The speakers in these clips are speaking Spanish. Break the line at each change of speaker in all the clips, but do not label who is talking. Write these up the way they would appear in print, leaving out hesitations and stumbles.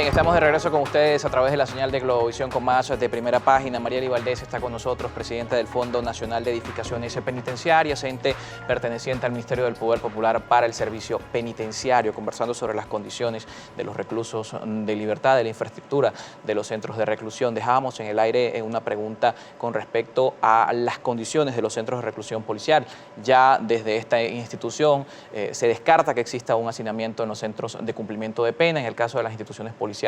estamos de regreso con ustedes a través de la señal de Globovisión con más de Primera Página. Marieli Valdés está con nosotros, presidenta del Fondo Nacional de Edificaciones Penitenciarias, ente perteneciente al Ministerio del Poder Popular para el Servicio Penitenciario, conversando sobre las condiciones de los reclusos de libertad, de la infraestructura de los centros de reclusión. Dejábamos en el aire una pregunta con respecto a las condiciones de los centros de reclusión policial. Ya desde esta institución se descarta que exista un hacinamiento en los centros de cumplimiento de pena. En el caso de las instituciones policiales,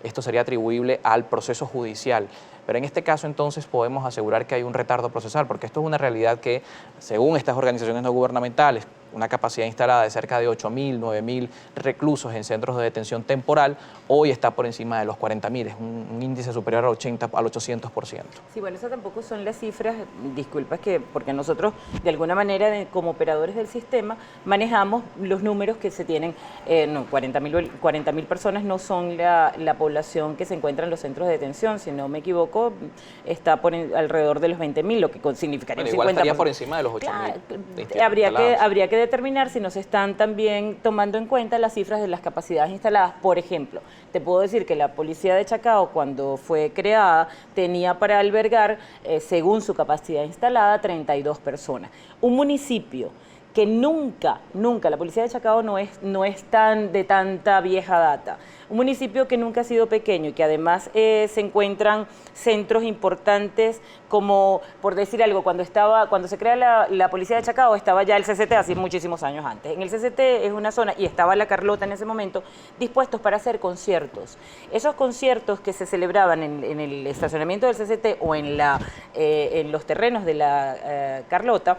esto sería atribuible al proceso judicial. Pero en este caso, entonces, podemos asegurar que hay un retardo procesal, porque esto es una realidad que, según estas organizaciones no gubernamentales, una capacidad instalada de cerca de 8.000, 9.000 reclusos en centros de detención temporal, hoy está por encima de los 40.000, es un índice superior al 800%.
Sí, bueno, esas tampoco son las cifras, disculpas, porque nosotros, de alguna manera, como operadores del sistema, manejamos los números que se tienen. 40.000 personas no son la población que se encuentra en los centros de detención, si no me equivoco, está alrededor de los 20.000, lo que significaría
bueno,
un 50%.
Igual estaría por encima de los 8.000.
Claro, habría que determinar si no se están también tomando en cuenta las cifras de las capacidades instaladas. Por ejemplo, te puedo decir que la policía de Chacao, cuando fue creada, tenía para albergar, según su capacidad instalada, 32 personas. Un municipio que nunca, la policía de Chacao no es de tanta vieja data. Un municipio que nunca ha sido pequeño y que además se encuentran centros importantes como, por decir algo, cuando se crea la policía de Chacao estaba ya el CCT hace muchísimos años antes. En el CCT es una zona, y estaba la Carlota en ese momento, dispuestos para hacer conciertos. Esos conciertos que se celebraban en el estacionamiento del CCT o en los terrenos de la Carlota,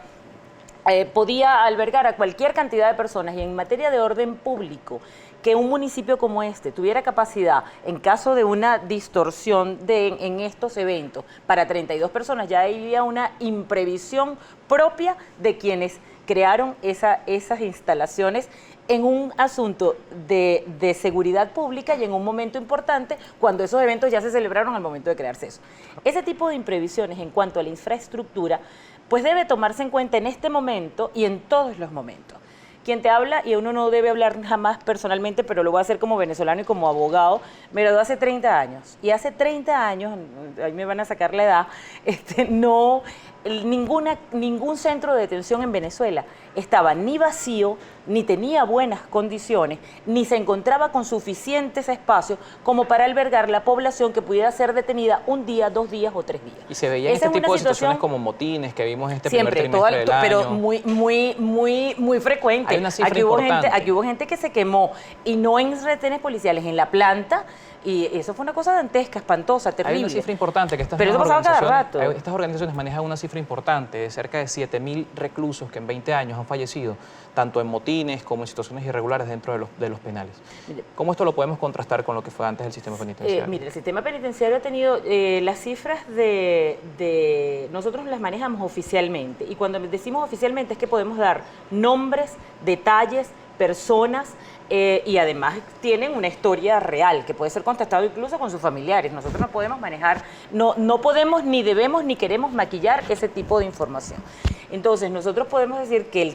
podía albergar a cualquier cantidad de personas, y en materia de orden público, que un municipio como este tuviera capacidad, en caso de una distorsión en estos eventos, para 32 personas, ya había una imprevisión propia de quienes crearon esas instalaciones en un asunto de seguridad pública y en un momento importante, cuando esos eventos ya se celebraron al momento de crearse eso. Ese tipo de imprevisiones en cuanto a la infraestructura, pues debe tomarse en cuenta en este momento y en todos los momentos. Quien te habla, y uno no debe hablar jamás personalmente, pero lo voy a hacer como venezolano y como abogado, me gradué hace 30 años. Y hace 30 años, ahí me van a sacar la edad, ningún centro de detención en Venezuela estaba ni vacío, ni tenía buenas condiciones, ni se encontraba con suficientes espacios como para albergar la población que pudiera ser detenida un día, 2 días o 3 días.
Y se veía este tipo de situaciones como motines que vimos en este primer trimestre del año.
Pero muy frecuente.
Hay una cifra importante.
Aquí hubo gente que se quemó, y no en retenes policiales, en la planta. Y eso fue una cosa dantesca, espantosa, terrible.
Hay una cifra importante que
Pero eso pasaba cada rato.
Estas organizaciones manejan una cifra importante de cerca de 7.000 reclusos que en 20 años han fallecido, tanto en motines como en situaciones irregulares dentro de los penales. ¿Cómo esto lo podemos contrastar con lo que fue antes del sistema penitenciario?
Mire, el sistema penitenciario ha tenido las cifras nosotros las manejamos oficialmente, y cuando decimos oficialmente es que podemos dar nombres, detalles, personas, y además tienen una historia real que puede ser contestado incluso con sus familiares. Nosotros no podemos manejar, no podemos, ni debemos, ni queremos maquillar ese tipo de información. Entonces, nosotros podemos decir que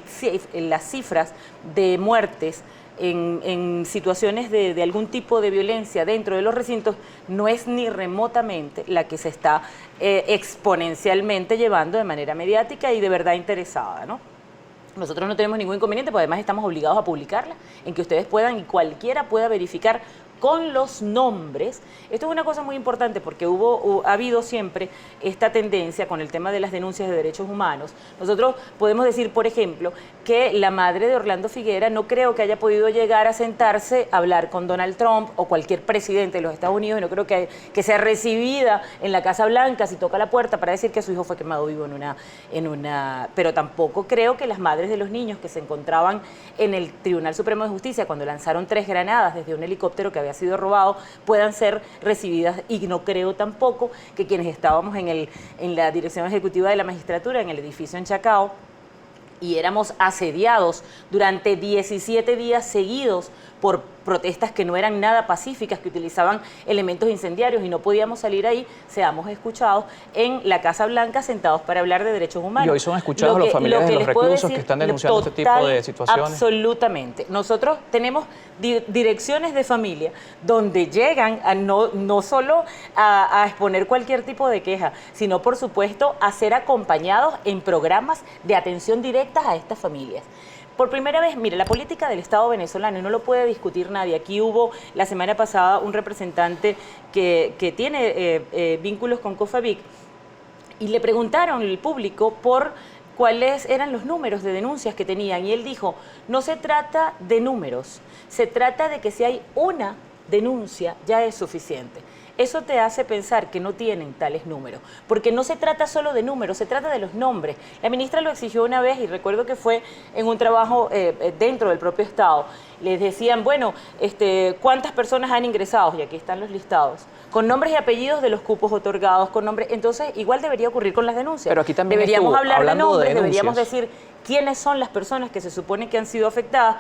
las cifras de muertes en situaciones de algún tipo de violencia dentro de los recintos no es ni remotamente la que se está exponencialmente llevando de manera mediática y de verdad interesada, ¿no? Nosotros no tenemos ningún inconveniente, porque además estamos obligados a publicarla, en que ustedes puedan y cualquiera pueda verificar con los nombres. Esto es una cosa muy importante porque ha habido siempre esta tendencia con el tema de las denuncias de derechos humanos. Nosotros podemos decir, por ejemplo, que la madre de Orlando Figuera no creo que haya podido llegar a sentarse a hablar con Donald Trump o cualquier presidente de los Estados Unidos, y no creo que sea recibida en la Casa Blanca si toca la puerta para decir que su hijo fue quemado vivo pero tampoco creo que las madres de los niños que se encontraban en el Tribunal Supremo de Justicia cuando lanzaron 3 granadas desde un helicóptero que había sido robado puedan ser recibidas, y no creo tampoco que quienes estábamos en la dirección ejecutiva de la magistratura en el edificio en Chacao y éramos asediados durante 17 días seguidos por protestas que no eran nada pacíficas, que utilizaban elementos incendiarios y no podíamos salir ahí, seamos escuchados en la Casa Blanca sentados para hablar de derechos humanos.
Y hoy son escuchados los familiares de los reclusos que están denunciando este tipo de situaciones.
Absolutamente. Nosotros tenemos direcciones de familia donde llegan a no solo a exponer cualquier tipo de queja, sino por supuesto a ser acompañados en programas de atención directa a estas familias. Por primera vez, mire, la política del Estado venezolano, y no lo puede discutir nadie. Aquí hubo la semana pasada un representante que tiene vínculos con COFAVIC y le preguntaron al público por cuáles eran los números de denuncias que tenían. Y él dijo, no se trata de números, se trata de que si hay una denuncia ya es suficiente. Eso te hace pensar que no tienen tales números, porque no se trata solo de números, se trata de los nombres. La ministra lo exigió una vez y recuerdo que fue en un trabajo dentro del propio Estado. Les decían, bueno, ¿cuántas personas han ingresado? Y aquí están los listados, con nombres y apellidos de los cupos otorgados, con nombres. Entonces, igual debería ocurrir con las denuncias.
Pero aquí también
deberíamos hablar de nombres,
de
deberíamos decir quiénes son las personas que se supone que han sido afectadas.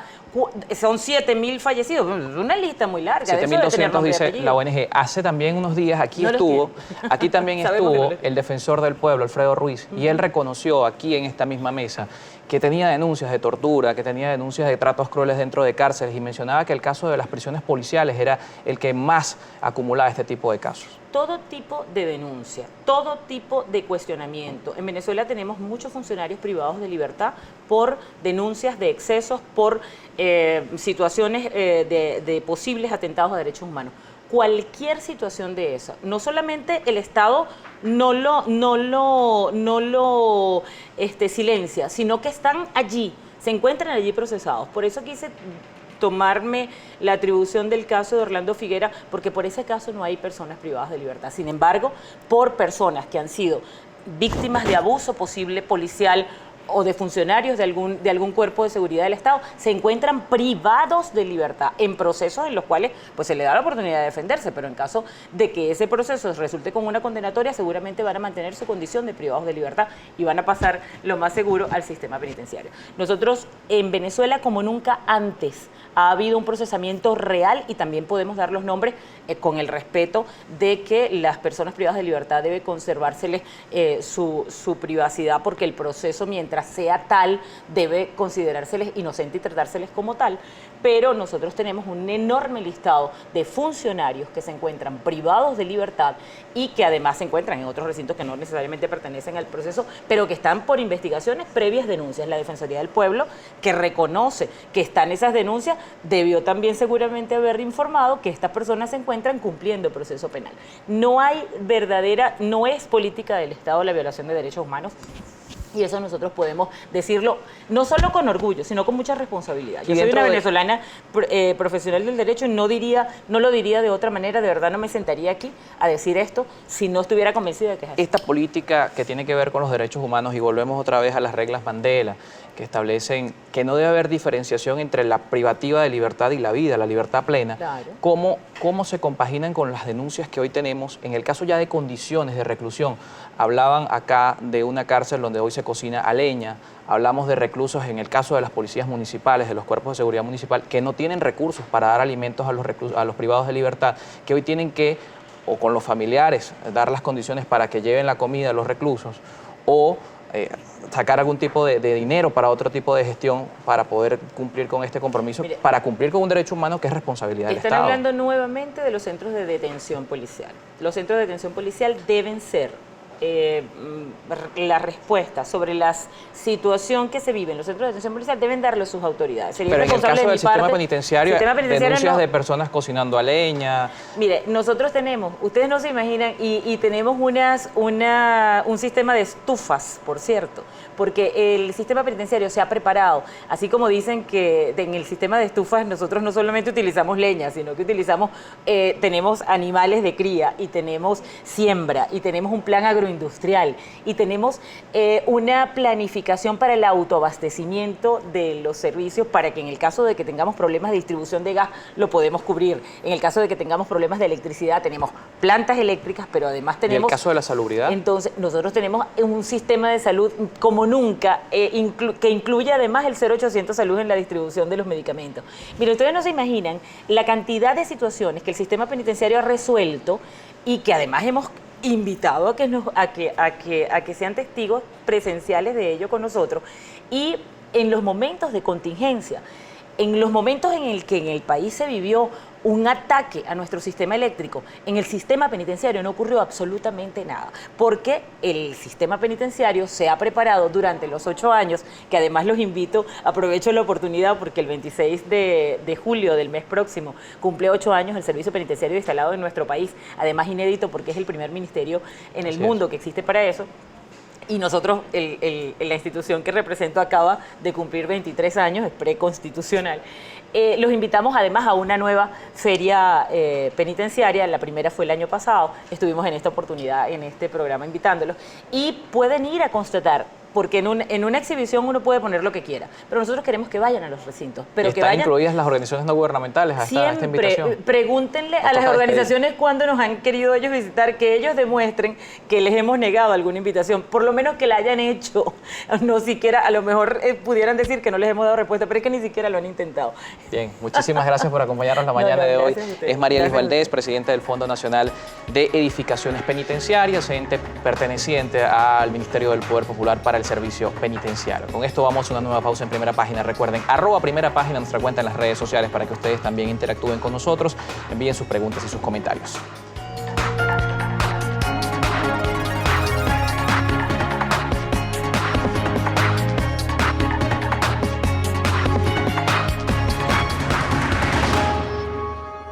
Son 7.000 fallecidos, una lista muy larga.
7.200 dice la ONG. Hace también unos días aquí también estuvo el defensor del pueblo, Alfredo Ruiz, y él reconoció aquí en esta misma mesa que tenía denuncias de tortura, que tenía denuncias de tratos crueles dentro de cárceles y mencionaba que el caso de las prisiones policiales era el que más acumulaba este tipo de casos.
Todo tipo de denuncia, todo tipo de cuestionamiento. En Venezuela tenemos muchos funcionarios privados de libertad por denuncias de excesos, por situaciones de posibles atentados a derechos humanos. Cualquier situación de esa, no solamente el Estado no lo silencia, sino que están allí, se encuentran allí procesados. Por eso quise tomarme la atribución del caso de Orlando Figuera, porque por ese caso no hay personas privadas de libertad. Sin embargo, por personas que han sido víctimas de abuso posible policial o de funcionarios de algún cuerpo de seguridad del Estado, se encuentran privados de libertad en procesos en los cuales pues, se le da la oportunidad de defenderse, pero en caso de que ese proceso resulte con una condenatoria, seguramente van a mantener su condición de privados de libertad y van a pasar lo más seguro al sistema penitenciario. Nosotros en Venezuela, como nunca antes, ha habido un procesamiento real y también podemos dar los nombres con el respeto de que las personas privadas de libertad debe conservárseles su privacidad, porque el proceso, mientras sea tal, debe considerárseles inocente y tratárseles como tal. Pero nosotros tenemos un enorme listado de funcionarios que se encuentran privados de libertad y que además se encuentran en otros recintos que no necesariamente pertenecen al proceso, pero que están por investigaciones previas denuncias. La Defensoría del Pueblo, que reconoce que están esas denuncias, debió también seguramente haber informado que estas personas se encuentran cumpliendo proceso penal. No es política del Estado la violación de derechos humanos. Y eso nosotros podemos decirlo no solo con orgullo, sino con mucha responsabilidad. Yo soy una venezolana profesional del derecho y no lo diría de otra manera. De verdad no me sentaría aquí a decir esto si no estuviera convencida de que es así.
Esta política que tiene que ver con los derechos humanos, y volvemos otra vez a las reglas Mandela, que establecen que no debe haber diferenciación entre la privativa de libertad y la vida, la libertad plena.
Claro.
¿Cómo se compaginan con las denuncias que hoy tenemos en el caso ya de condiciones de reclusión? Hablaban acá de una cárcel donde hoy se cocina a leña, hablamos de reclusos en el caso de las policías municipales, de los cuerpos de seguridad municipal, que no tienen recursos para dar alimentos a los privados de libertad, que hoy tienen que, o con los familiares, dar las condiciones para que lleven la comida a los reclusos, o sacar algún tipo de dinero para otro tipo de gestión para poder cumplir con este compromiso, para cumplir con un derecho humano que es responsabilidad del Estado.
Están hablando nuevamente de los centros de detención policial. Los centros de detención policial deben ser la respuesta sobre la situación que se vive en los centros de detención policial, deben darlo sus autoridades.
Sería pero en el caso del sistema penitenciario, denuncias de personas cocinando a leña.
Mire, nosotros tenemos, ustedes no se imaginan, y tenemos un sistema de estufas, por cierto, porque el sistema penitenciario se ha preparado, así como dicen que en el sistema de estufas nosotros no solamente utilizamos leña, sino que tenemos animales de cría y tenemos siembra y tenemos un plan agroindustrial agroindustrial y tenemos una planificación para el autoabastecimiento de los servicios para que en el caso de que tengamos problemas de distribución de gas lo podemos cubrir. En el caso de que tengamos problemas de electricidad tenemos plantas eléctricas, pero además tenemos...
¿Y el caso de la salubridad?
Entonces, nosotros tenemos un sistema de salud como nunca, que incluye además el 0800 Salud en la distribución de los medicamentos. Miren, ustedes no se imaginan la cantidad de situaciones que el sistema penitenciario ha resuelto y que además hemos invitado a que sean testigos presenciales de ello con nosotros. Y en los momentos de contingencia, en los momentos en el que en el país se vivió un ataque a nuestro sistema eléctrico, en el sistema penitenciario no ocurrió absolutamente nada, porque el sistema penitenciario se ha preparado durante los 8 años, que además los invito, aprovecho la oportunidad porque el 26 de julio del mes próximo cumple 8 años el servicio penitenciario instalado en nuestro país, además inédito porque es el primer ministerio en el mundo que existe para eso. Y nosotros, la institución que represento acaba de cumplir 23 años, es preconstitucional. Los invitamos además a una nueva feria penitenciaria, la primera fue el año pasado, estuvimos en esta oportunidad, en este programa invitándolos, y pueden ir a constatar, porque en una exhibición uno puede poner lo que quiera, pero nosotros queremos que vayan a los recintos. Pero que vayan,
incluidas las organizaciones no gubernamentales a esta invitación.
Pregúntenle a las organizaciones cuándo nos han querido ellos visitar, que ellos demuestren que les hemos negado alguna invitación, por lo menos que la hayan hecho, no siquiera, a lo mejor pudieran decir que no les hemos dado respuesta, pero es que ni siquiera lo han intentado.
Bien, muchísimas gracias por acompañarnos la mañana de hoy. Es Marialis Valdés, presidenta del Fondo Nacional de Edificaciones Penitenciarias, ente perteneciente al Ministerio del Poder Popular para el Servicio Penitenciario. Con esto vamos a una nueva pausa en Primera Página. Recuerden, @Primera Página, nuestra cuenta en las redes sociales para que ustedes también interactúen con nosotros, envíen sus preguntas y sus comentarios.